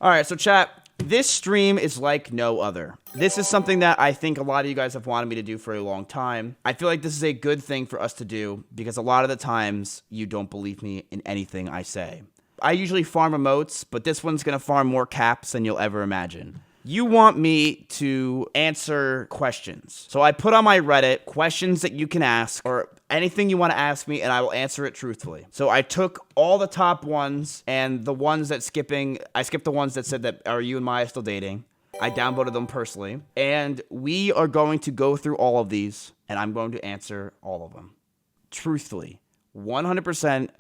All right, so chat, this stream is like no other. This is something that I think a lot of you guys have wanted me to do for a long time. I feel like this is a good thing for us to do because a lot of the times you don't believe me in anything I say. I usually farm emotes, but this one's gonna farm more caps than you'll ever imagine. You want me to answer questions. So I put on my Reddit questions that you can ask or anything you want to ask me and I will answer it truthfully. So I took all the top ones and the ones that I skipped the ones that said that are you and Maya still dating. I downvoted them personally and we are going to go through all of these and I'm going to answer all of them. Truthfully, 100%.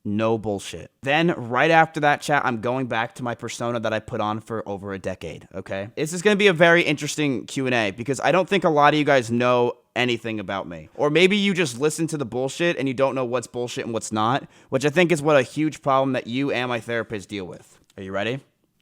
No bullshit. Then right after that chat, I'm going back to my persona that I put on for over a decade, okay? This is going to be a very interesting Q&A because I don't think a lot of you guys know anything about me. Or maybe you just listen to the bullshit and you don't know what's bullshit and what's not, which I think is what a huge problem that you and my therapist deal with. Are you ready?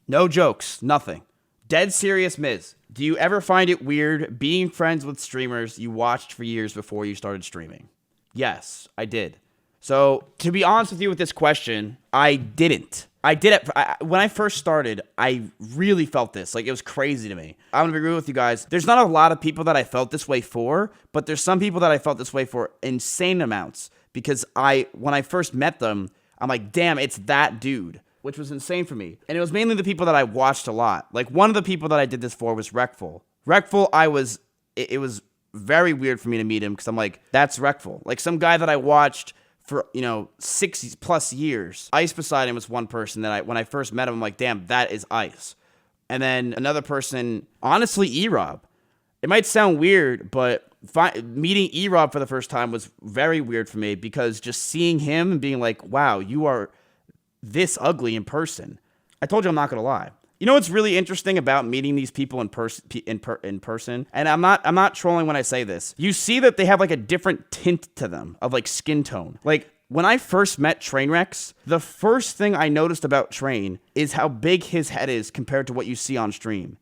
No jokes, nothing. Dead serious Miz. Do you ever find it weird being friends with streamers you watched for years before you started streaming? Yes, I did. So, to be honest with you with this question, I didn't. I did it. When I first started, I really felt this. Like, it was crazy to me. I'm going to be real with you guys. There's not a lot of people that I felt this way for, but there's some people that I felt this way for insane amounts. Because when I first met them, I'm like, damn, it's that dude. Which was insane for me. And it was mainly the people that I watched a lot. Like, one of the people that I did this for was Reckful. Reckful, it was very weird for me to meet him because I'm like, that's Reckful. Like, some guy that I watched for, 6+ years. Ice Poseidon was one person that when I first met him, I'm like, damn, that is Ice. And then another person, honestly, E-Rob. It might sound weird, but meeting E-Rob for the first time was very weird for me because just seeing him and being like, wow, you are this ugly in person. I told you I'm not going to lie. You know what's really interesting about meeting these people in person? And I'm not trolling when I say this. You see that they have like a different tint to them of like skin tone. Like when I first met Trainwrecks, the first thing I noticed about Train is how big his head is compared to what you see on stream.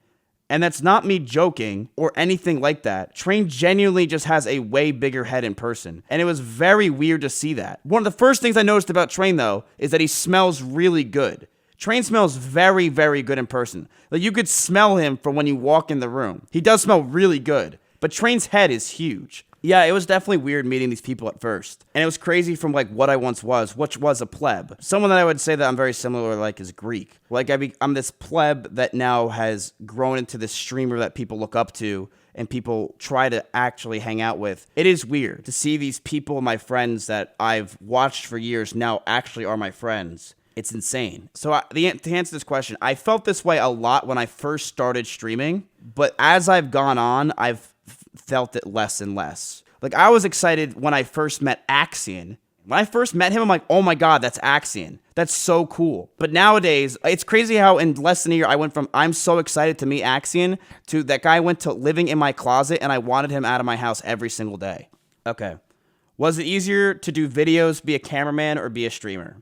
And that's not me joking or anything like that. Train genuinely just has a way bigger head in person. And it was very weird to see that. One of the first things I noticed about Train though is that he smells really good. Train smells very, very good in person. Like, you could smell him from when you walk in the room. He does smell really good, but Train's head is huge. Yeah, it was definitely weird meeting these people at first. And it was crazy from, like, what I once was, which was a pleb. Someone that I would say that I'm very similar, like, is Greek. Like, I'm this pleb that now has grown into this streamer that people look up to and people try to actually hang out with. It is weird to see these people, my friends that I've watched for years, now actually are my friends. It's insane. So to answer this question, I felt this way a lot when I first started streaming, but as I've gone on, I've felt it less and less. Like, I was excited when I first met Axion. When I first met him, I'm like, oh my God, that's Axion. That's so cool. But nowadays, it's crazy how in less than a year, I went from I'm so excited to meet Axion to that guy went to living in my closet and I wanted him out of my house every single day. Okay. Was it easier to do videos, be a cameraman, or be a streamer?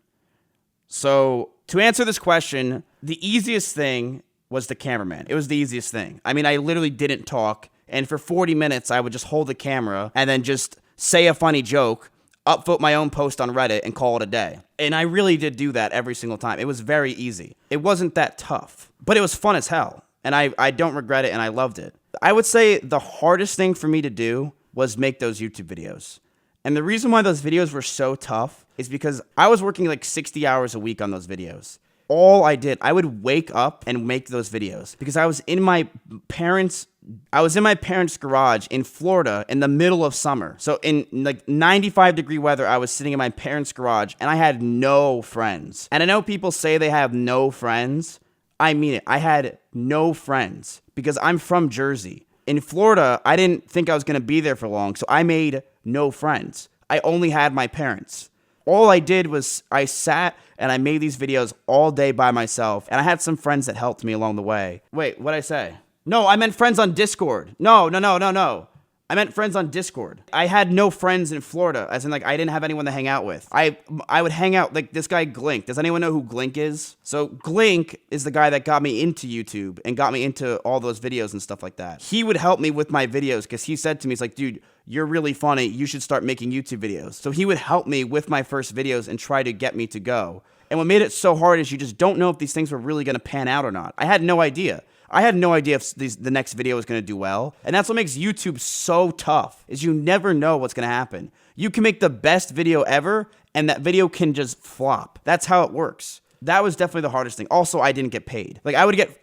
So, to answer this question, the easiest thing was the cameraman. It was the easiest thing. I mean, I literally didn't talk, and for 40 minutes, I would just hold the camera and then just say a funny joke, upvote my own post on Reddit, and call it a day. And I really did do that every single time. It was very easy. It wasn't that tough, but it was fun as hell, and I don't regret it, and I loved it. I would say the hardest thing for me to do was make those YouTube videos. And the reason why those videos were so tough is because I was working like 60 hours a week on those videos. All I did, I would wake up and make those videos because I was in my parents' garage in Florida in the middle of summer. So in like 95-degree weather, I was sitting in my parents' garage and I had no friends. And I know people say they have no friends. I mean it. I had no friends because I'm from Jersey. In Florida, I didn't think I was going to be there for long, so I made no friends. I only had my parents. All I did was I sat and I made these videos all day by myself, and I had some friends that helped me along the way. Wait, what'd I say? No, I meant friends on Discord. No. I meant friends on Discord. I had no friends in Florida, as in, like, I didn't have anyone to hang out with. I would hang out, like, this guy Glink. Does anyone know who Glink is? So Glink is the guy that got me into YouTube and got me into all those videos and stuff like that. He would help me with my videos because he said to me, he's like, dude, you're really funny. You should start making YouTube videos. So he would help me with my first videos and try to get me to go. And what made it so hard is you just don't know if these things were really going to pan out or not. I had no idea. I had no idea if the next video was going to do well. And that's what makes YouTube so tough, is you never know what's going to happen. You can make the best video ever, and that video can just flop. That's how it works. That was definitely the hardest thing. Also, I didn't get paid. Like, I would get,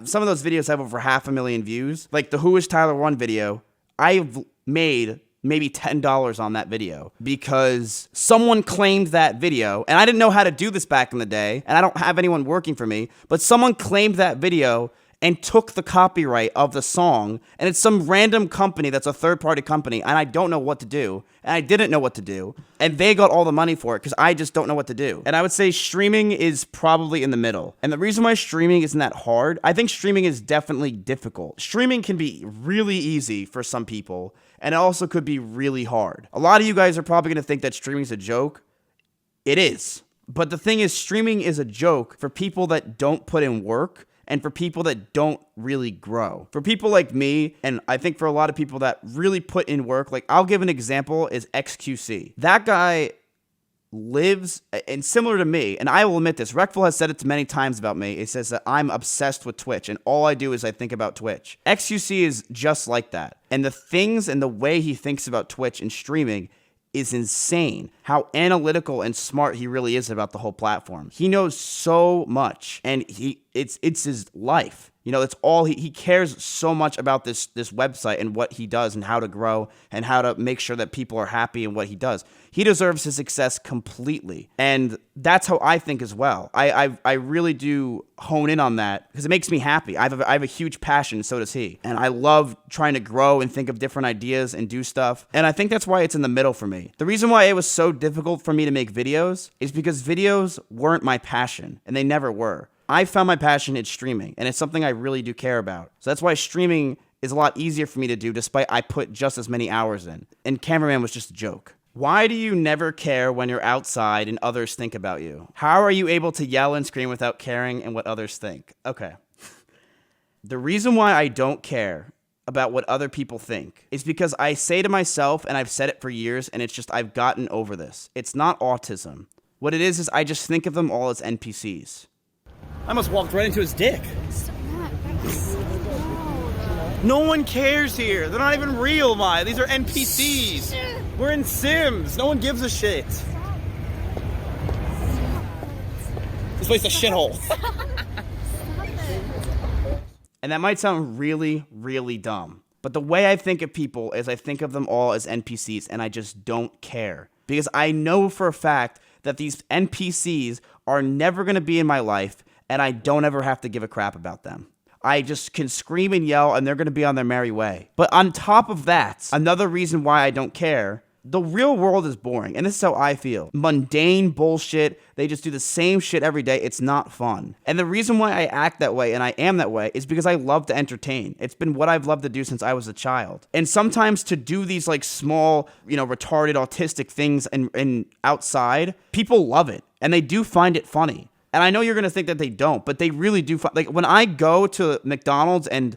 some of those videos have over 500,000 views. Like, the Who is Tyler 1 video, I've made maybe $10 on that video because someone claimed that video, and I didn't know how to do this back in the day, and I don't have anyone working for me, but someone claimed that video and took the copyright of the song, and it's some random company that's a third-party company, and I don't know what to do, and I didn't know what to do, and they got all the money for it because I just don't know what to do. And I would say streaming is probably in the middle. And the reason why streaming isn't that hard, I think streaming is definitely difficult. Streaming can be really easy for some people, and it also could be really hard. A lot of you guys are probably going to think that streaming is a joke. It is. But the thing is, streaming is a joke for people that don't put in work, and for people that don't really grow. For people like me, and I think for a lot of people that really put in work, like I'll give an example, is XQC. That guy lives, and similar to me, and I will admit this, Reckful has said it many times about me. It says that I'm obsessed with Twitch, and all I do is I think about Twitch. XQC is just like that. And the things and the way he thinks about Twitch and streaming is insane. How analytical and smart he really is about the whole platform. He knows so much, and it's his life. You know, it's all he cares so much about this website and what he does and how to grow and how to make sure that people are happy in what he does. He deserves his success completely. And that's how I think as well. I really do hone in on that because it makes me happy. I have a huge passion, so does he. And I love trying to grow and think of different ideas and do stuff. And I think that's why it's in the middle for me. The reason why it was so difficult for me to make videos is because videos weren't my passion, and they never were. I found my passion in streaming, and it's something I really do care about. So that's why streaming is a lot easier for me to do, despite I put just as many hours in. And cameraman was just a joke. Why do you never care when you're outside and others think about you? How are you able to yell and scream without caring and what others think? Okay. The reason why I don't care about what other people think is because I say to myself, and I've said it for years, and it's just I've gotten over this. It's not autism. What it is I just think of them all as NPCs. I almost walked right into his dick. No one cares here. They're not even real, Maya. These are NPCs. We're in Sims. No one gives a shit. This place is a shithole. And that might sound really, really dumb. But the way I think of people is I think of them all as NPCs, and I just don't care. Because I know for a fact that these NPCs are never going to be in my life, and I don't ever have to give a crap about them. I just can scream and yell, and they're going to be on their merry way. But on top of that, another reason why I don't care, the real world is boring, and this is how I feel. Mundane bullshit. They just do the same shit every day. It's not fun. And the reason why I act that way, and I am that way, is because I love to entertain. It's been what I've loved to do since I was a child. And sometimes to do these like small, retarded, autistic things and outside, people love it, and they do find it funny. And I know you're going to think that they don't, but they really do. Like when I go to McDonald's and,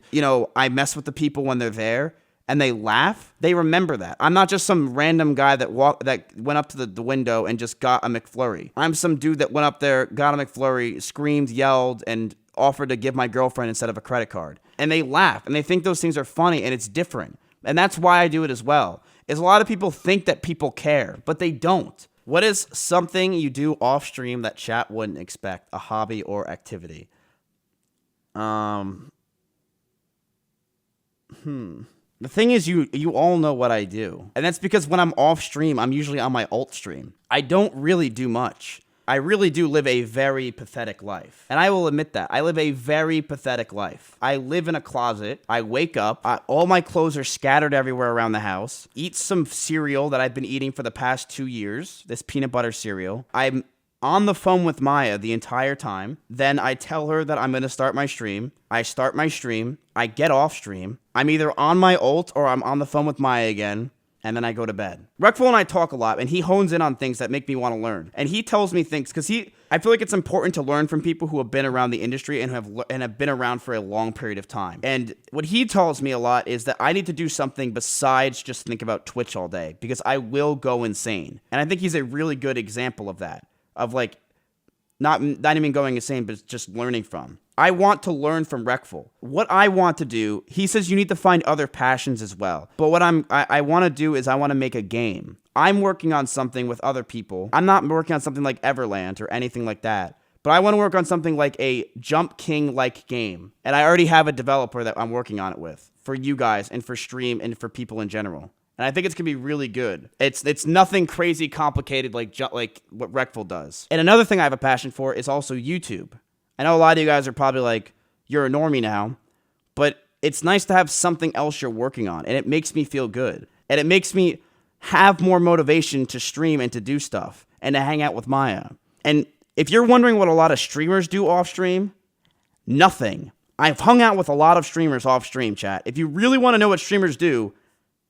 I mess with the people when they're there and they laugh, they remember that. I'm not just some random guy that went up to the window and just got a McFlurry. I'm some dude that went up there, got a McFlurry, screamed, yelled, and offered to give my girlfriend instead of a credit card. And they laugh and they think those things are funny, and it's different. And that's why I do it as well. Is a lot of people think that people care, but they don't. What is something you do off stream that chat wouldn't expect? A hobby or activity? The thing is, you all know what I do. And that's because when I'm off stream, I'm usually on my alt stream. I don't really do much. I really do live a very pathetic life. And I will admit that. I live a very pathetic life. I live in a closet. I wake up. All my clothes are scattered everywhere around the house. Eat some cereal that I've been eating for the past 2 years. This peanut butter cereal. I'm on the phone with Maya the entire time. Then I tell her that I'm going to start my stream. I start my stream. I get off stream. I'm either on my ult or I'm on the phone with Maya again. And then I go to bed. Reckful and I talk a lot, and he hones in on things that make me want to learn. And he tells me things, because I feel like it's important to learn from people who have been around the industry and have been around for a long period of time. And what he tells me a lot is that I need to do something besides just think about Twitch all day, because I will go insane. And I think he's a really good example of that. Of like, Not even going insane, but just learning from. I want to learn from Reckful. What I want to do, he says you need to find other passions as well. But what I want to do is I want to make a game. I'm working on something with other people. I'm not working on something like Everland or anything like that. But I want to work on something like a Jump King-like game. And I already have a developer that I'm working on it with for you guys and for stream and for people in general. And I think it's going to be really good. It's nothing crazy complicated like what Reckful does. And another thing I have a passion for is also YouTube. I know a lot of you guys are probably like, you're a normie now, but it's nice to have something else you're working on, and it makes me feel good. And it makes me have more motivation to stream and to do stuff and to hang out with Maya. And if you're wondering what a lot of streamers do off stream, nothing. I've hung out with a lot of streamers off stream, chat. If you really want to know what streamers do,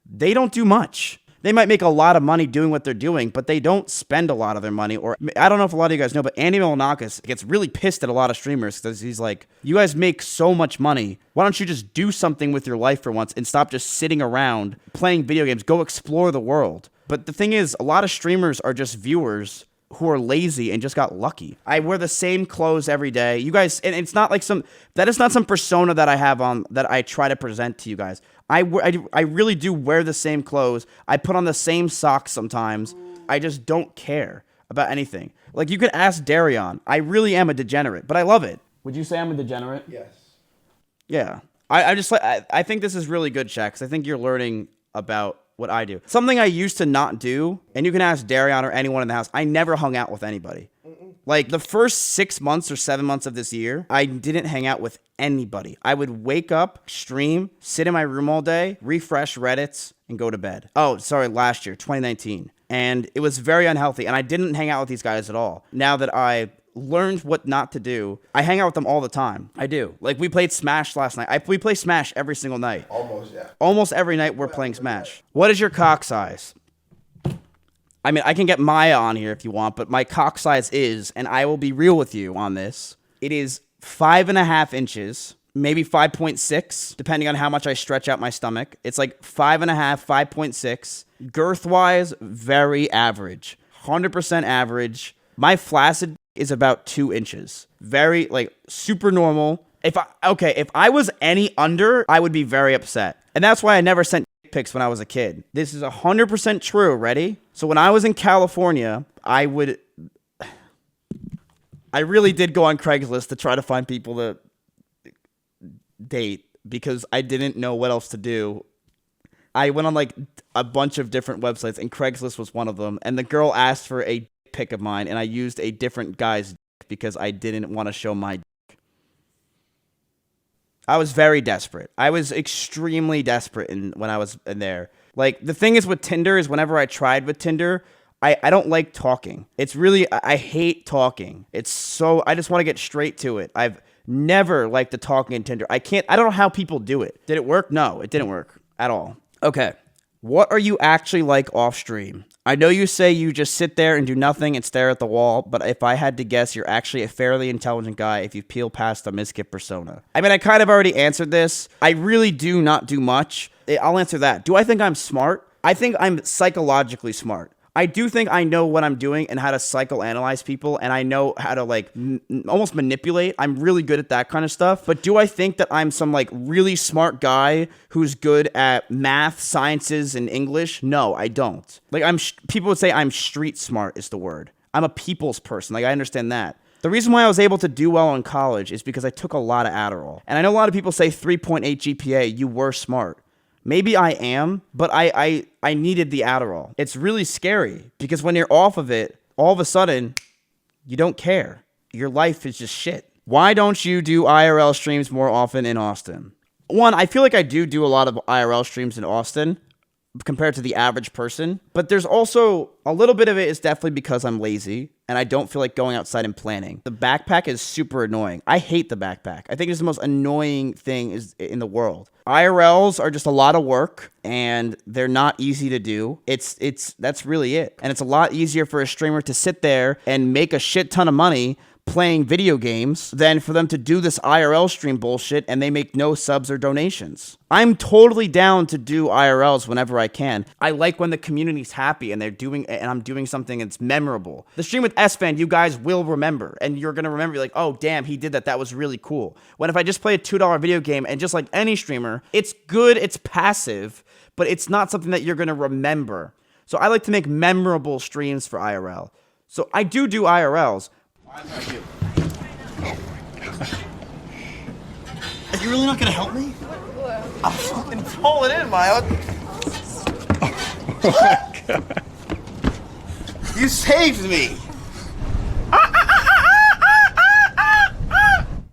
they don't do much. They might make a lot of money doing what they're doing, but they don't spend a lot of their money. Or I don't know if a lot of you guys know, but Andy Milonakis gets really pissed at a lot of streamers because he's like, you guys make so much money. Why don't you just do something with your life for once and stop just sitting around playing video games? Go explore the world. But the thing is, a lot of streamers are just viewers who are lazy and just got lucky. I wear the same clothes every day. You guys, and it's not like that is not some persona that I have on that I try to present to you guys. I really do wear the same clothes. I put on the same socks sometimes. I just don't care about anything. Like, you could ask Darion. I really am a degenerate, but I love it. Would you say I'm a degenerate? Yes. Yeah. I think this is really good, Shaq, because I think you're learning about what I do. Something I used to not do, and you can ask Darion or anyone in the house, I never hung out with anybody. Like, the first 6 months or 7 months of this year, I didn't hang out with anybody. I would wake up, stream, sit in my room all day, refresh Reddits, and go to bed. Oh, sorry, last year, 2019. And it was very unhealthy, and I didn't hang out with these guys at all. Now that I learned what not to do, I hang out with them all the time. I do. Like, we played Smash last night. We play Smash every single night. Almost, yeah. Almost every night we're playing Smash. What is your cock size? I mean, I can get Maya on here if you want, but my cock size is, and I will be real with you on this, it is 5.5 inches, maybe 5.6, depending on how much I stretch out my stomach. It's like 5.5, 5.6. Girth-wise, very average. 100% average. My flaccid is about 2 inches. Very, like, super normal. If I was any under, I would be very upset. And that's why I never sent pics when I was a kid. This is 100% true. Ready? So when I was in California, I really did go on Craigslist to try to find people to date because I didn't know what else to do. I went on like a bunch of different websites, and Craigslist was one of them. And the girl asked for a pic of mine, and I used a different guy's because I didn't want to show my. I was very desperate. I was extremely desperate when I was in there. Like, the thing is with Tinder is whenever I tried with Tinder, I don't like talking. It's really, I hate talking. It's so, I just want to get straight to it. I've never liked the talking in Tinder. I don't know how people do it. Did it work? No, it didn't work at all. Okay. What are you actually like off stream? I know you say you just sit there and do nothing and stare at the wall, but if I had to guess, you're actually a fairly intelligent guy if you peel past the Mizkif persona. I mean, I kind of already answered this. I really do not do much. I'll answer that. Do I think I'm smart? I think I'm psychologically smart. I do think I know what I'm doing and how to psychoanalyze people, and I know how to, like, almost manipulate. I'm really good at that kind of stuff. But do I think that I'm some, like, really smart guy who's good at math, sciences, and English? No, I don't. Like, people would say I'm street smart is the word. I'm a people's person. Like, I understand that. The reason why I was able to do well in college is because I took a lot of Adderall. And I know a lot of people say 3.8 GPA, you were smart. Maybe I am, but I needed the Adderall. It's really scary because when you're off of it, all of a sudden, you don't care. Your life is just shit. Why don't you do IRL streams more often in Austin? One, I feel like I do a lot of IRL streams in Austin compared to the average person, but there's also a little bit of it is definitely because I'm lazy and I don't feel like going outside and planning. The backpack is super annoying. I hate the backpack. I think it's the most annoying thing in the world. IRLs are just a lot of work and they're not easy to do. That's really it. And it's a lot easier for a streamer to sit there and make a shit ton of money playing video games than for them to do this IRL stream bullshit and they make no subs or donations. I'm totally down to do IRLs whenever I can. I like when the community's happy and I'm doing something that's memorable. The stream with S-Fan, you guys will remember, and you're gonna remember like, oh damn, he did that. That was really cool. When if I just play a $2 video game and just like any streamer, it's good, it's passive, but it's not something that you're gonna remember. So I like to make memorable streams for IRL. So I do IRLs. Are you really not gonna help me? I'm fucking pulling in, Maya. Oh my God. You saved me.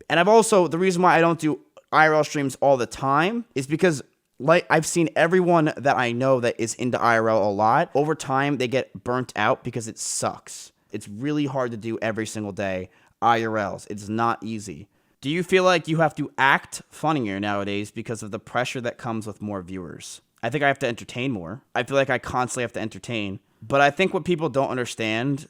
And I've also, the reason why I don't do IRL streams all the time is because like I've seen everyone that I know that is into IRL a lot, over time they get burnt out because it sucks. It's really hard to do every single day IRLs. It's not easy. Do you feel like you have to act funnier nowadays because of the pressure that comes with more viewers? I think I have to entertain more. I feel like I constantly have to entertain. But I think what people don't understand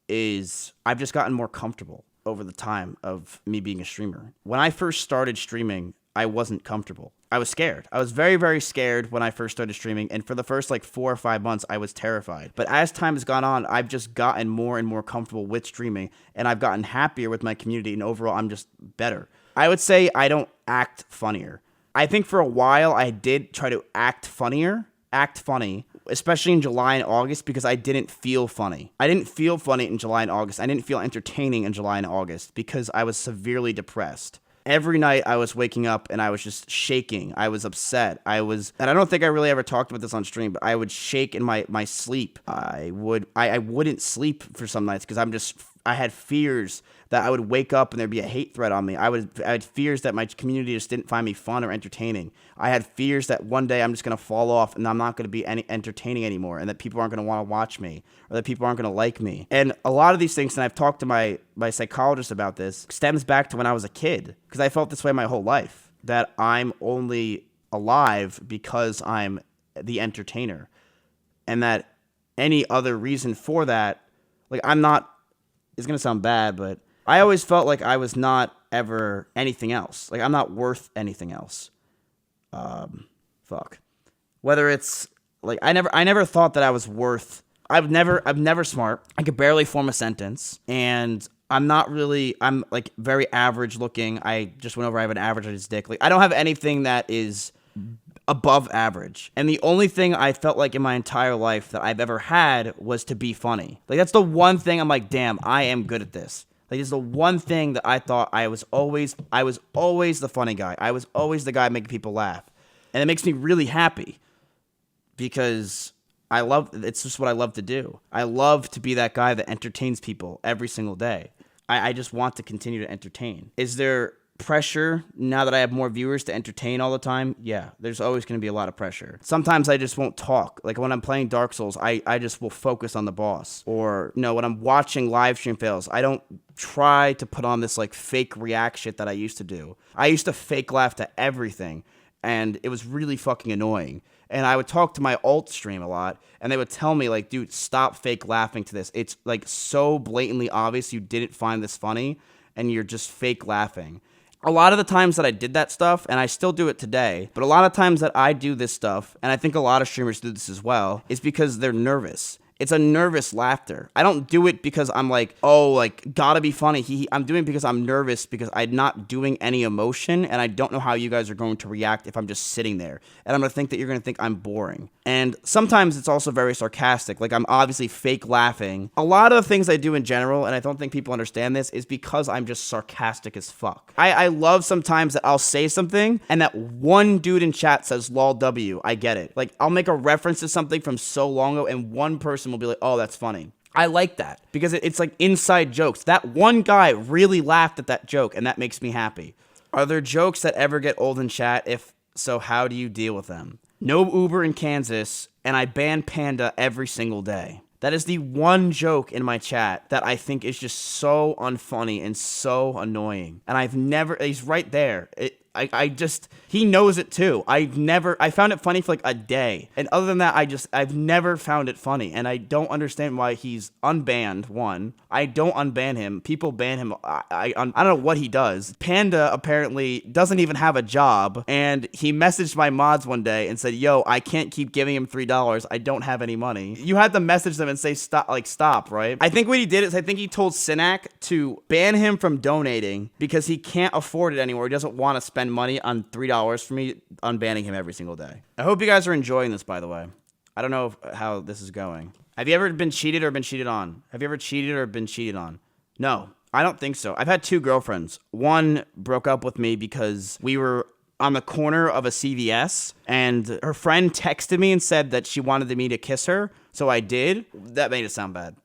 is I've just gotten more comfortable over the time of me being a streamer. When I first started streaming, I wasn't comfortable. I was scared. I was very, very scared when I first started streaming. And for the first like 4 or 5 months, I was terrified. But as time has gone on, I've just gotten more and more comfortable with streaming. And I've gotten happier with my community. And overall, I'm just better. I would say I don't act funnier. I think for a while, I did try to act funny, especially in July and August, because I didn't feel funny. I didn't feel funny in July and August. I didn't feel entertaining in July and August because I was severely depressed. Every night I was waking up and I was just shaking. I was upset. And I don't think I really ever talked about this on stream, but I would shake in my sleep. I wouldn't sleep for some nights because I had fears that I would wake up and there'd be a hate threat on me. I had fears that my community just didn't find me fun or entertaining. I had fears that one day I'm just going to fall off and I'm not going to be entertaining anymore and that people aren't going to want to watch me or that people aren't going to like me. And a lot of these things, and I've talked to my psychologist about this, stems back to when I was a kid because I felt this way my whole life, that I'm only alive because I'm the entertainer and that any other reason for that, like I'm not, it's going to sound bad, but I always felt like I was not ever anything else. Like I'm not worth anything else. Whether it's like I never thought that I was worth. I'm never smart. I could barely form a sentence, and I'm like very average looking. I just went over. I have an average on his dick. Like I don't have anything that is above average. And the only thing I felt like in my entire life that I've ever had was to be funny. Like that's the one thing I'm like, damn, I am good at this. Like it's the one thing that I thought I was always the funny guy. I was always the guy making people laugh. And it makes me really happy because it's just what I love to do. I love to be that guy that entertains people every single day. I just want to continue to entertain. Is there pressure now that I have more viewers to entertain all the time? Yeah, there's always going to be a lot of pressure. Sometimes I just won't talk. Like when I'm playing Dark Souls, I just will focus on the boss. Or when I'm watching live stream fails, I don't try to put on this like fake react shit that I used to do. I used to fake laugh to everything, and it was really fucking annoying. And I would talk to my alt stream a lot, and they would tell me like, dude, stop fake laughing to this. It's like so blatantly obvious you didn't find this funny, and you're just fake laughing. A lot of the times that I did that stuff, and I still do it today, but a lot of times that I do this stuff, and I think a lot of streamers do this as well, is because they're nervous. It's a nervous laughter. I don't do it because I'm like, oh, like, gotta be funny. I'm doing it because I'm nervous because I'm not doing any emotion, and I don't know how you guys are going to react if I'm just sitting there. And I'm gonna think that you're gonna think I'm boring. And sometimes it's also very sarcastic. Like, I'm obviously fake laughing. A lot of the things I do in general, and I don't think people understand this, is because I'm just sarcastic as fuck. I love sometimes that I'll say something, and that one dude in chat says, lol W. I get it. Like, I'll make a reference to something from so long ago, and one person will be like, oh, that's funny. I like that because it's like inside jokes. That one guy really laughed at that joke, and that makes me happy. Are there jokes that ever get old in chat? If so, how do you deal with them? No Uber in Kansas, and I ban Panda every single day. That is the one joke in my chat that I think is just so unfunny and so annoying. And he's right there. He knows it too. I found it funny for like a day. And other than that, I've never found it funny. And I don't understand why he's unbanned, one. I don't unban him. People ban him. I don't know what he does. Panda apparently doesn't even have a job. And he messaged my mods one day and said, yo, I can't keep giving him $3. I don't have any money. You had to message them and say, stop, right? I think what he did is I think he told Sinak to ban him from donating because he can't afford it anymore. He doesn't want to spend money on $3 for me unbanning him every single day. I hope you guys are enjoying this, by the way. I don't know how this is going. Have you ever been cheated or been cheated on? Have you ever cheated or been cheated on? No, I don't think so. I've had 2 girlfriends. One broke up with me because we were on the corner of a CVS and her friend texted me and said that she wanted me to kiss her. So I did. That made it sound bad.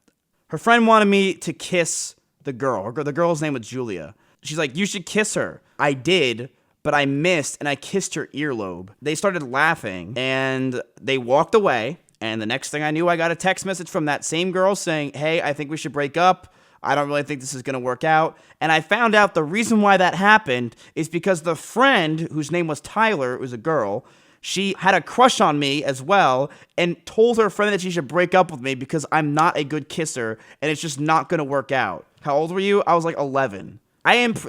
Her friend wanted me to kiss the girl. The girl's name was Julia. She's like, you should kiss her. I did, but I missed and I kissed her earlobe. They started laughing and they walked away. And the next thing I knew, I got a text message from that same girl saying, hey, I think we should break up. I don't really think this is going to work out. And I found out the reason why that happened is because the friend, whose name was Tyler, it was a girl, she had a crush on me as well and told her friend that she should break up with me because I'm not a good kisser and it's just not going to work out. How old were you? I was like 11.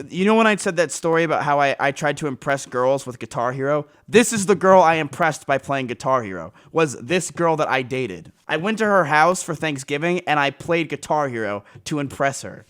You know when I said that story about how I tried to impress girls with Guitar Hero? This is the girl I impressed by playing Guitar Hero, was this girl that I dated. I went to her house for Thanksgiving and I played Guitar Hero to impress her.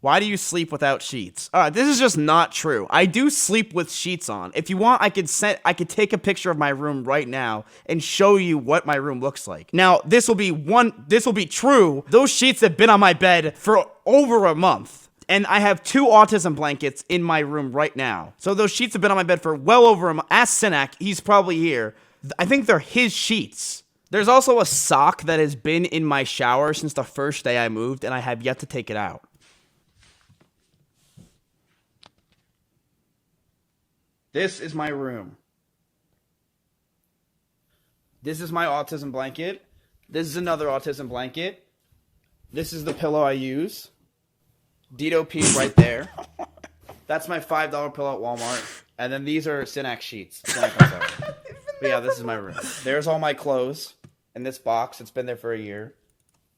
Why do you sleep without sheets? This is just not true. I do sleep with sheets on. If you want, I could take a picture of my room right now and show you what my room looks like. Now, this will be true. Those sheets have been on my bed for over a month. And I have 2 autism blankets in my room right now. So those sheets have been on my bed for well over a month. Ask Sinak, he's probably here. I think they're his sheets. There's also a sock that has been in my shower since the first day I moved, and I have yet to take it out. This is my room. This is my autism blanket. This is another autism blanket. This is the pillow I use. Dito peed right there. That's my $5 pillow at Walmart. And then these are Sinak sheets. But yeah, this is my room. There's all my clothes in this box. It's been there for a year.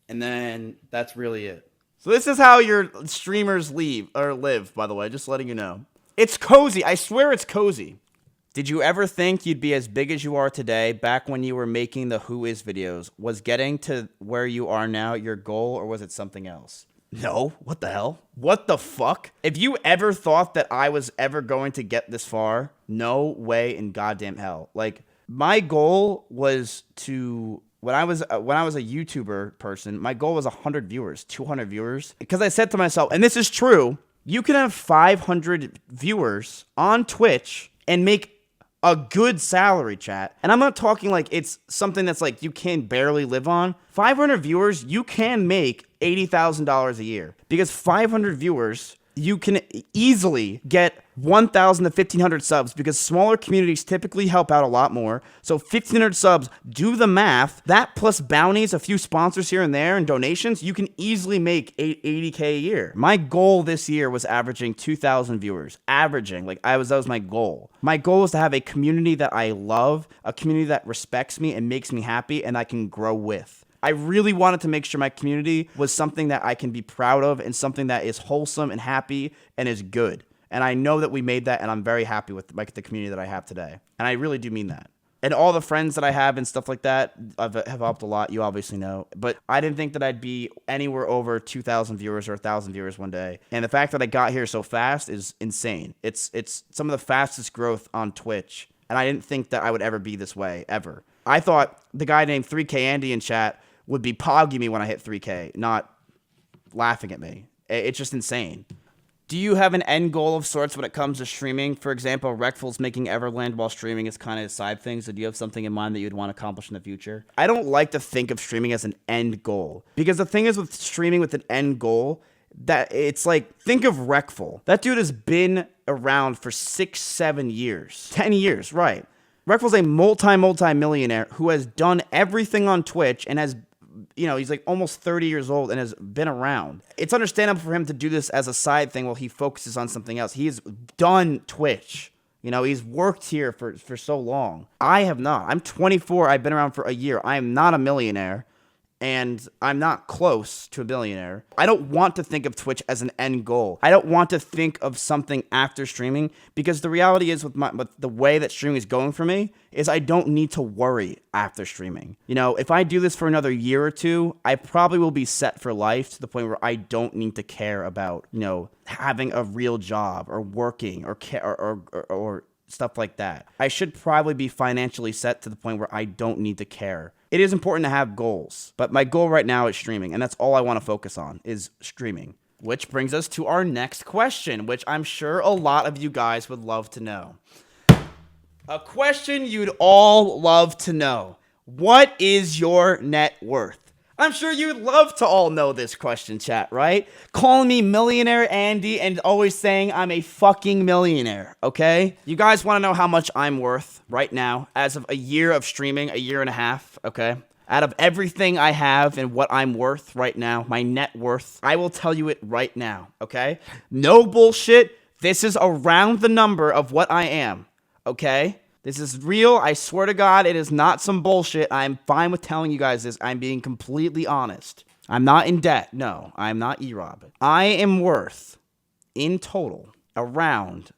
And then that's really it. So this is how your streamers live, by the way, just letting you know. It's cozy. I swear it's cozy. Did you ever think you'd be as big as you are today back when you were making the Who Is videos? Was getting to where you are now your goal, or was it something else? No. What the hell? What the fuck? If you ever thought that I was ever going to get this far, no way in goddamn hell. Like, my goal was to... When I was a YouTuber person, my goal was 100 viewers, 200 viewers. Because I said to myself, and this is true... You can have 500 viewers on Twitch and make a good salary, chat. And I'm not talking like it's something that's like you can barely live on. 500 viewers, you can make $80,000 a year. Because 500 viewers, you can easily get 1,000 to 1,500 subs because smaller communities typically help out a lot more. So 1,500 subs, do the math. That plus bounties, a few sponsors here and there, and donations, you can easily make $80K a year. My goal this year was averaging 2,000 viewers. Averaging, that was my goal. My goal is to have a community that I love, a community that respects me and makes me happy, and I can grow with. I really wanted to make sure my community was something that I can be proud of and something that is wholesome and happy and is good. And I know that we made that, and I'm very happy with the community that I have today. And I really do mean that. And all the friends that I have and stuff like that have helped a lot, you obviously know. But I didn't think that I'd be anywhere over 2,000 viewers or 1,000 viewers one day. And the fact that I got here so fast is insane. It's some of the fastest growth on Twitch. And I didn't think that I would ever be this way, ever. I thought the guy named 3K Andy in chat would be pogging me when I hit 3K, not laughing at me. It's just insane. Do you have an end goal of sorts when it comes to streaming? For example, Reckful's making Everland while streaming is kind of a side thing, so do you have something in mind that you'd want to accomplish in the future? I don't like to think of streaming as an end goal, because the thing is with streaming with an end goal, that it's like, think of Reckful. That dude has been around for 6-7 years. 10 years, right. Reckful's a multi-millionaire who has done everything on Twitch and has he's like almost 30 years old and has been around. It's understandable for him to do this as a side thing while he focuses on something else. He has done Twitch. He's worked here for so long. I have not. I'm 24. I've been around for a year. I am not a millionaire. And I'm not close to a billionaire. I don't want to think of Twitch as an end goal. I don't want to think of something after streaming, because the reality is with the way that streaming is going for me is I don't need to worry after streaming. If I do this for another year or two, I probably will be set for life to the point where I don't need to care about, having a real job or working or stuff like that. I should probably be financially set to the point where I don't need to care. It is important to have goals, but my goal right now is streaming, and that's all I want to focus on is streaming. Which brings us to our next question, which I'm sure a lot of you guys would love to know. A question you'd all love to know. What is your net worth? I'm sure you'd love to all know this question, chat, right? Calling me Millionaire Andy and always saying I'm a fucking millionaire, okay? You guys want to know how much I'm worth right now as of a year of streaming, a year and a half, okay? Out of everything I have and what I'm worth right now, my net worth, I will tell you it right now, okay? No bullshit. This is around the number of what I am, okay? This is real. I swear to God, it is not some bullshit. I'm fine with telling you guys this. I'm being completely honest. I'm not in debt. No, I'm not E-Rob. I am worth, in total, around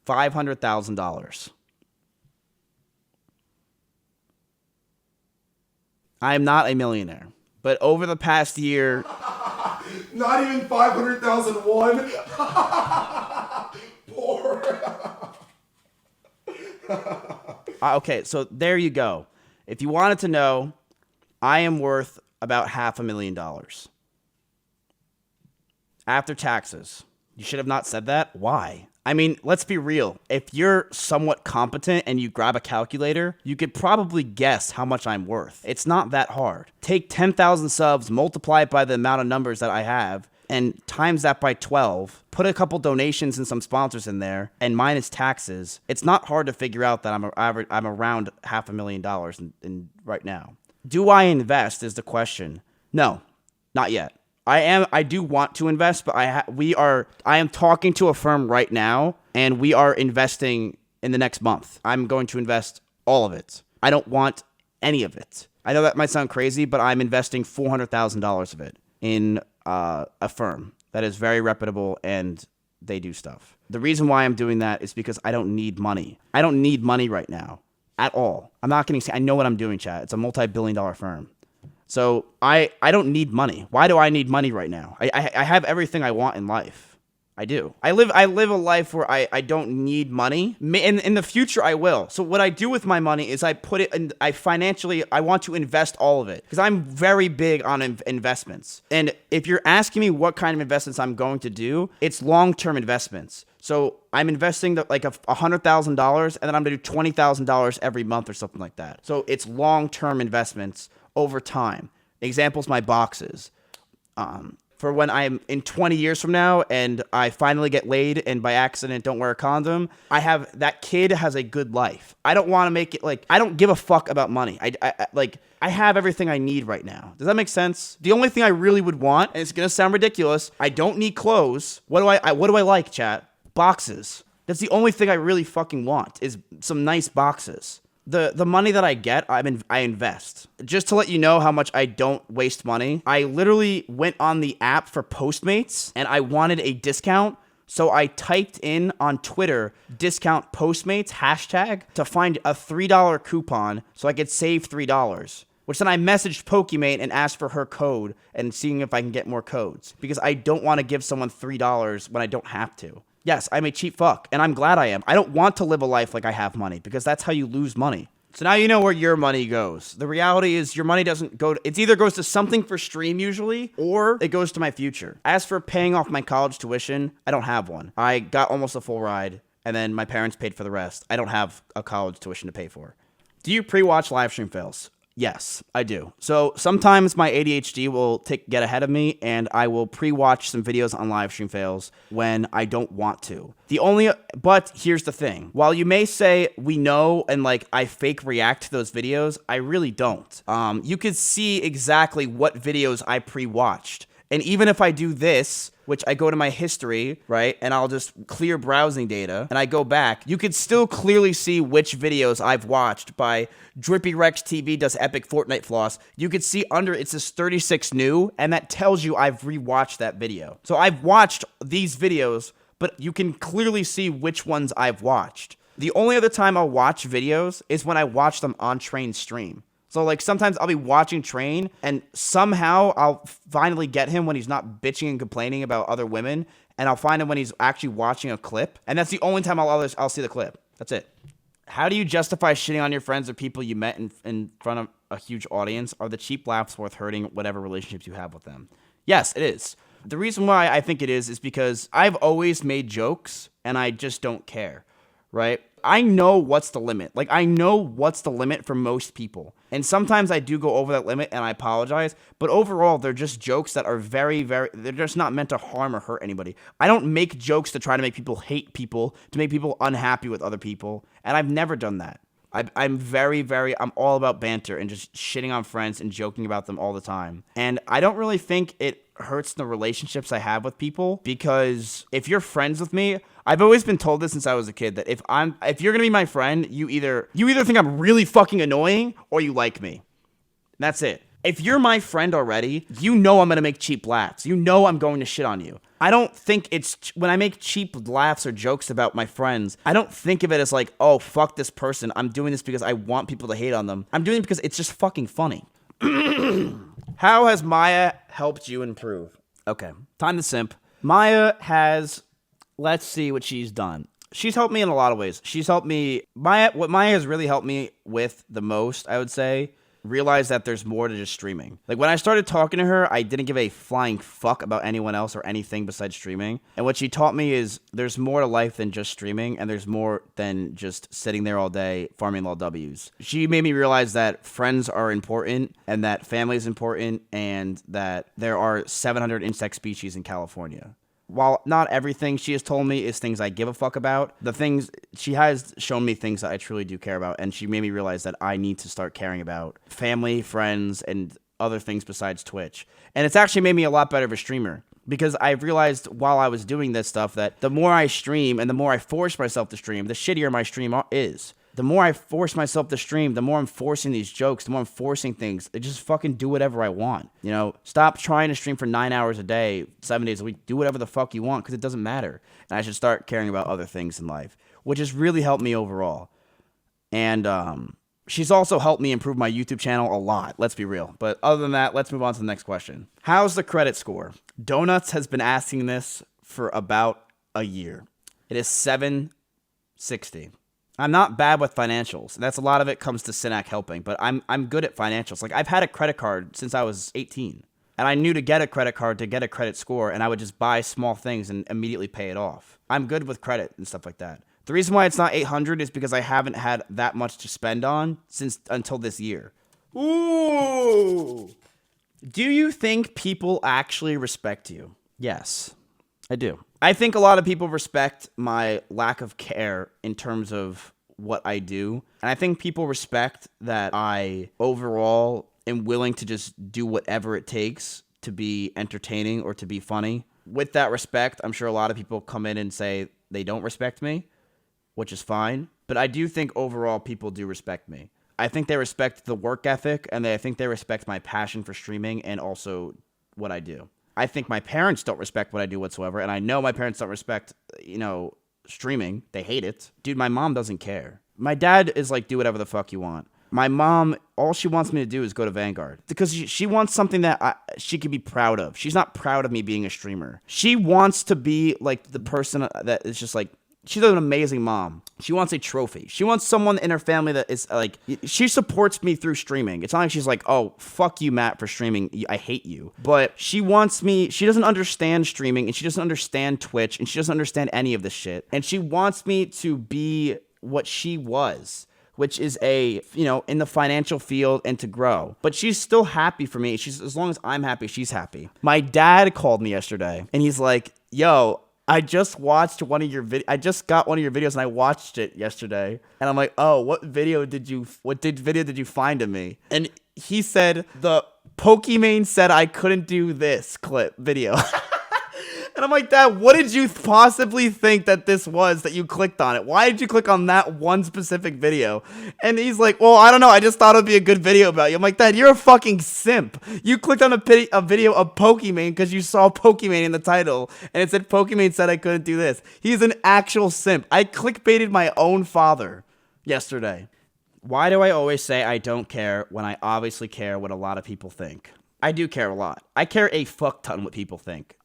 $500,000. I am not a millionaire. But over the past year... Not even 500,001? Poor... Okay, so there you go. If you wanted to know, I am worth about $500,000 after taxes. You should have not said that. Why? I mean, let's be real. If you're somewhat competent and you grab a calculator, you could probably guess how much I'm worth. It's not that hard. Take 10,000 subs, multiply it by the amount of numbers that I have, and times that by 12, put a couple donations and some sponsors in there, and minus taxes. It's not hard to figure out that I'm around $500,000 in right now. Do I invest is the question. No, not yet. I do want to invest, but I am talking to a firm right now, and we are investing in the next month. I'm going to invest all of it. I don't want any of it. I know that might sound crazy, but I'm investing $400,000 of it in a firm that is very reputable and they do stuff. The reason why I'm doing that is because I don't need money. I don't need money right now at all. I'm not going to say I know what I'm doing, chat. It's a multi-billion-dollar firm. So I don't need money. Why do I need money right now? I have everything I want in life. I do. I live a life where I don't need money. In the future, I will. So what I do with my money is I put it in, I want to invest all of it because I'm very big on investments. And if you're asking me what kind of investments I'm going to do, it's long-term investments. So I'm investing like $100,000 and then I'm going to do $20,000 every month or something like that. So it's long-term investments over time. Examples, my boxes. For when I'm in 20 years from now and I finally get laid and by accident don't wear a condom, that kid has a good life. I don't want to make it I don't give a fuck about money. I have everything I need right now. Does that make sense? The only thing I really would want, and it's going to sound ridiculous, I don't need clothes. What do I like, chat? Boxes. That's the only thing I really fucking want is some nice boxes. The money that I get, I invest. Just to let you know how much I don't waste money, I literally went on the app for Postmates and I wanted a discount. So I typed in on Twitter, discount Postmates, hashtag, to find a $3 coupon so I could save $3. Which then I messaged Pokimate and asked for her code and seeing if I can get more codes. Because I don't want to give someone $3 when I don't have to. Yes, I'm a cheap fuck, and I'm glad I am. I don't want to live a life like I have money, because that's how you lose money. So now you know where your money goes. The reality is your money doesn't go to... It either goes to something for stream usually, or it goes to my future. As for paying off my college tuition, I don't have one. I got almost a full ride, and then my parents paid for the rest. I don't have a college tuition to pay for. Do you pre-watch live stream fails? Yes, I do. So sometimes my ADHD will get ahead of me, and I will pre-watch some videos on live stream fails when I don't want to. But here's the thing. While you may say we know and like I fake react to those videos, I really don't. You could see exactly what videos I pre-watched. And even if I do this, which I go to my history, right, and I'll just clear browsing data, and I go back, you could still clearly see which videos I've watched by Drippy Rex TV does epic Fortnite floss. You could see under it says 36 new, and that tells you I've rewatched that video. So I've watched these videos, but you can clearly see which ones I've watched. The only other time I'll watch videos is when I watch them on Train's stream. So, like, sometimes I'll be watching Train, and somehow I'll finally get him when he's not bitching and complaining about other women, and I'll find him when he's actually watching a clip, and that's the only time I'll see the clip. That's it. How do you justify shitting on your friends or people you met in front of a huge audience? Are the cheap laughs worth hurting whatever relationships you have with them? Yes, it is. The reason why I think it is because I've always made jokes, and I just don't care, right? I know what's the limit. Like, I know what's the limit for most people. And sometimes I do go over that limit and I apologize. But overall, they're just jokes that are they're just not meant to harm or hurt anybody. I don't make jokes to try to make people hate people, to make people unhappy with other people. And I've never done that. I'm all about banter and just shitting on friends and joking about them all the time. And I don't really think it hurts the relationships I have with people, because if you're friends with me, I've always been told this since I was a kid, that if you're gonna be my friend, you either think I'm really fucking annoying or you like me. And that's it. If you're my friend already, you know I'm gonna make cheap laughs. You know I'm going to shit on you. I don't think when I make cheap laughs or jokes about my friends, I don't think of it as like, oh, fuck this person. I'm doing this because I want people to hate on them. I'm doing it because it's just fucking funny. How has Maya helped you improve? Okay, time to simp. Maya has, let's see what she's done. She's helped me in a lot of ways. What Maya has really helped me with the most, I would say, realize that there's more to just streaming. Like, when I started talking to her, I didn't give a flying fuck about anyone else or anything besides streaming. And what she taught me is there's more to life than just streaming, and there's more than just sitting there all day farming all W's. She made me realize that friends are important, and that family is important, and that there are 700 insect species in California. While not everything she has told me is things I give a fuck about, she has shown me things that I truly do care about, and she made me realize that I need to start caring about family, friends, and other things besides Twitch. And it's actually made me a lot better of a streamer, because I've realized while I was doing this stuff that the more I stream and the more I force myself to stream, the shittier my stream is. The more I force myself to stream, the more I'm forcing these jokes, the more I'm forcing things. I just fucking do whatever I want. You know, stop trying to stream for 9 hours a day, 7 days a week. Do whatever the fuck you want, because it doesn't matter. And I should start caring about other things in life, which has really helped me overall. And she's also helped me improve my YouTube channel a lot, let's be real. But other than that, let's move on to the next question. How's the credit score? Donuts has been asking this for about a year. It is 760. I'm not bad with financials. That's a lot of it comes to Synac helping, but I'm good at financials. Like, I've had a credit card since I was 18, and I knew to get a credit card to get a credit score, and I would just buy small things and immediately pay it off. I'm good with credit and stuff like that. The reason why it's not 800 is because I haven't had that much to spend on until this year. Ooh! Do you think people actually respect you? Yes, I do. I think a lot of people respect my lack of care in terms of what I do. And I think people respect that I overall am willing to just do whatever it takes to be entertaining or to be funny. With that respect, I'm sure a lot of people come in and say they don't respect me, which is fine. But I do think overall people do respect me. I think they respect the work ethic, and I think they respect my passion for streaming and also what I do. I think my parents don't respect what I do whatsoever, and I know my parents don't respect, streaming. They hate it. Dude, my mom doesn't care. My dad is like, do whatever the fuck you want. My mom, all she wants me to do is go to Vanguard, because she wants something that she could be proud of. She's not proud of me being a streamer. She wants to be like the person that is just like, she's an amazing mom. She wants a trophy. She wants someone in her family that is like, she supports me through streaming. It's not like she's like, oh, fuck you, Matt, for streaming. I hate you. But she wants me, she doesn't understand streaming, and she doesn't understand Twitch, and she doesn't understand any of this shit. And she wants me to be what she was. which is in the financial field and to grow. But she's still happy for me. As long as I'm happy, she's happy. My dad called me yesterday and he's like, yo, I just watched I just got one of your videos and I watched it yesterday. And I'm like, oh, what video did you find of me? And he said, the Pokimane said I couldn't do this video. And I'm like, Dad, what did you possibly think that this was that you clicked on it? Why did you click on that one specific video? And he's like, well, I don't know. I just thought it'd be a good video about you. I'm like, Dad, you're a fucking simp. You clicked on a video of Pokimane because you saw Pokimane in the title. And it said Pokimane said I couldn't do this. He's an actual simp. I clickbaited my own father yesterday. Why do I always say I don't care when I obviously care what a lot of people think? I do care a lot. I care a fuck ton what people think.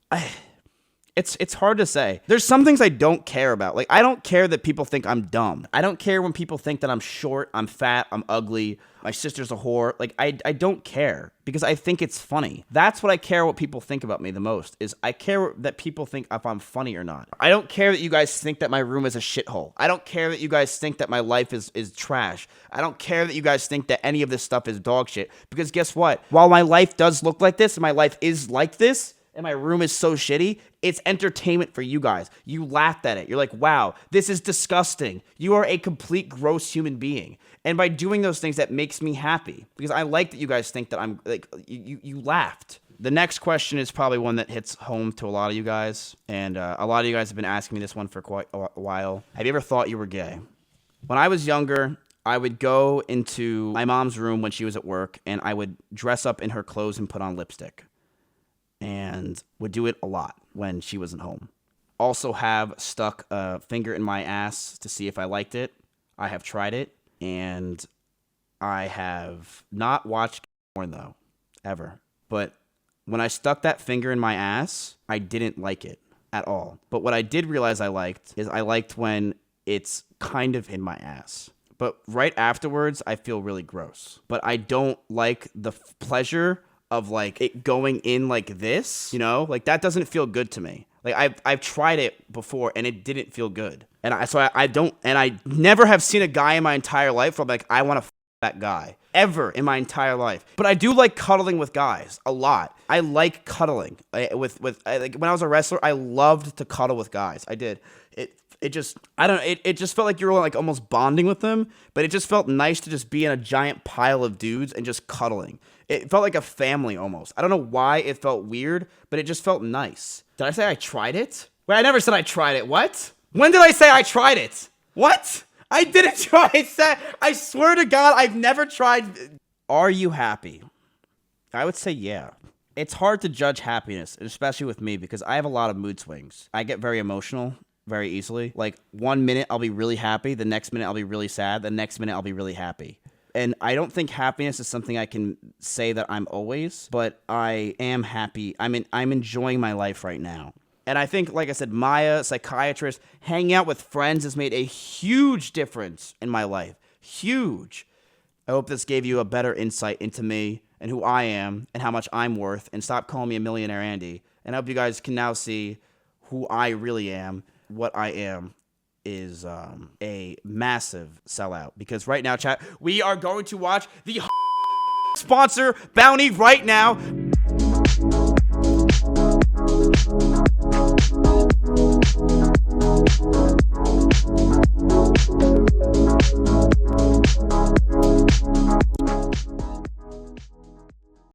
It's hard to say. There's some things I don't care about. Like, I don't care that people think I'm dumb. I don't care when people think that I'm short, I'm fat, I'm ugly, my sister's a whore. Like, I don't care because I think it's funny. That's what I care what people think about me the most, is I care that people think if I'm funny or not. I don't care that you guys think that my room is a shithole. I don't care that you guys think that my life is trash. I don't care that you guys think that any of this stuff is dog shit. Because guess what? While my life does look like this and my life is like this, and my room is so shitty, it's entertainment for you guys. You laughed at it. You're like, wow, this is disgusting. You are a complete gross human being. And by doing those things, that makes me happy. Because I like that you guys think that I'm, like, you laughed. The next question is probably one that hits home to a lot of you guys. And a lot of you guys have been asking me this one for quite a while. Have you ever thought you were gay? When I was younger, I would go into my mom's room when she was at work, and I would dress up in her clothes and put on lipstick. And would do it a lot when she wasn't home. Also have stuck a finger in my ass to see if I liked it. I have tried it, and I have not watched porn, though, ever. But when I stuck that finger in my ass, I didn't like it at all. But what I did realize I liked is I liked when it's kind of in my ass. But right afterwards, I feel really gross. But I don't like the pleasure of like it going in like this, like that doesn't feel good to me. Like I've tried it before and it didn't feel good. And I never have seen a guy in my entire life where I'm like, I want to that guy ever in my entire life. But I do like cuddling with guys a lot. I like cuddling with like when I was a wrestler, I loved to cuddle with guys. I did. It just felt like you were like almost bonding with them, but it just felt nice to just be in a giant pile of dudes and just cuddling. It felt like a family almost. I don't know why it felt weird, but it just felt nice. Did I say I tried it? Wait, I never said I tried it. What? When did I say I tried it? What? I didn't try it. I swear to God, I've never tried. Are you happy? I would say yeah. It's hard to judge happiness, especially with me, because I have a lot of mood swings. I get very emotional very easily. Like 1 minute I'll be really happy, the next minute I'll be really sad, the next minute I'll be really happy. And I don't think happiness is something I can say that I'm always, but I am happy. I'm enjoying my life right now. And I think, like I said, Maya, psychiatrist, hanging out with friends has made a huge difference in my life. Huge. I hope this gave you a better insight into me and who I am and how much I'm worth. And stop calling me a millionaire Andy. And I hope you guys can now see who I really am. What I am is a massive sellout. Because right now, chat, we are going to watch the sponsor bounty right now.